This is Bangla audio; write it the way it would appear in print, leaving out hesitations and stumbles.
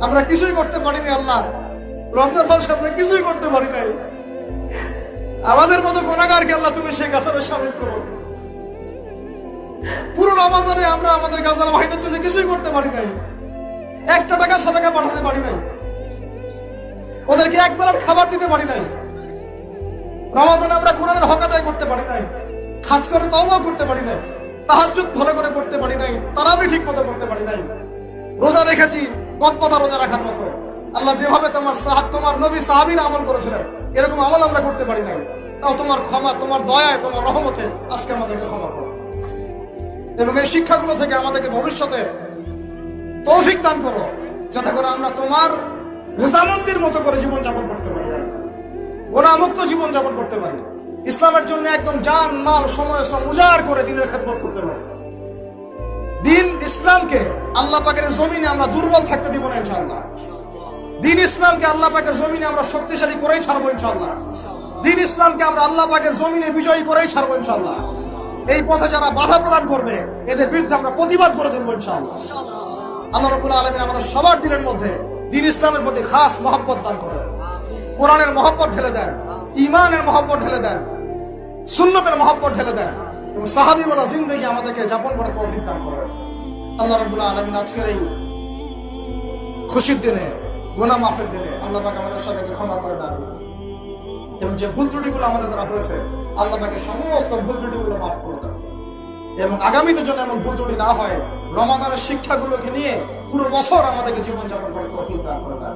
আমরা কিছুই করতে পারিনি আল্লাহ, রমজান মাসে আমরা কিছুই করতে পারি নাই। আমাদের মতো গুনাহগারকে আল্লাহ তুমি সেই কাতারে শামিল করো। পুরো রমজানে আমরা আমাদের গাজার ভাইদের জন্য কিছুই করতে পারি নাই, একটা টাকা সাদাকা পাঠাতে পারি নাই, ওদেরকে এক বেলার খাবার দিতে পারি নাই। রমজানে আমরা কোরআনের হক আদায় করতে পারি নাই, খাস করে তওবা করতে পারি নাই, তাহাজ্জুদ ভালো করে পড়তে পারি নাই, তারাবি ঠিক মতো করতে পারি নাই। রোজা রেখেছি কতটা রোজা রাখার মতো, আল্লাহ যেভাবে তোমার নবী সাহাবীরা আমল করেছিলেন এরকম আমল আমরা করতে পারি নাই। তাও তোমার ক্ষমা, তোমার দয়ায়, তোমার রহমতে আজকে আমাদেরকে ক্ষমা করো এবং এই শিক্ষাগুলো থেকে আমাদেরকে ভবিষ্যতে তৌফিক দান করো, যাতে করে আমরা তোমার রেজামন্দির মতো করে জীবনযাপন করতে পারি, গুনাহমুক্ত জীবনযাপন করতে পারি, ইসলামের জন্য একদম জান মাল সময় শ্রম উজাড় করে দিনের খেদমত করতে পারি। দিন ইসলামকে আল্লাহ পাকের জমিনে আমরা দুর্বল থাকতে দিব না ইনশাআল্লাহ। দিন ইসলামকে আল্লাহ পাকের জমিনে আমরা শক্তিশালী করেই ছাড়বো ইনশাআল্লাহ। দিন ইসলামকে আমরা আল্লাহ পাকের জমিনে বিজয়ী করেই ছাড়বো ইনশাআল্লাহ। এই পথে যারা বাধা প্রদান করবে এদের বিরুদ্ধে আমরা প্রতিবাদ করে তুলবো ইনশাআল্লাহ। আল্লাহ রাব্বুল আলামিন আমাদের সবার দিনের মধ্যে দিন ইসলামের প্রতি খাস মহব্বত দান করেন, কোরআনের মহব্বত ঢেলে দেন, ঈমানের মহব্বত ঢেলে দেন, সুন্নতের মহব্বত ঢেলে দেন এবং সাহাবীওয়ালা জিন্দেগি আমাদেরকে যাপন করার তৌফিক দান করেন। আল্লাহ রাব্বুল আলামিন আজকের এই খুশির দিনে, গুনাহ মাফের দিনে আল্লাহ পাক আমাদের সবাইকে ক্ষমা করে দেন এবং যে ভুল ত্রুটিগুলো আমাদের দ্বারা হয়েছে আল্লাহ পাকের সমস্ত ভুল ত্রুটিগুলো মাফ করে দেন এবং আগামীতে যেন এমন ভুল ত্রুটি না হয়, রমাদানের শিক্ষাগুলোকে নিয়ে পুরো বছর আমাদেরকে জীবনযাপন করার তৌফিক দান করে দেন।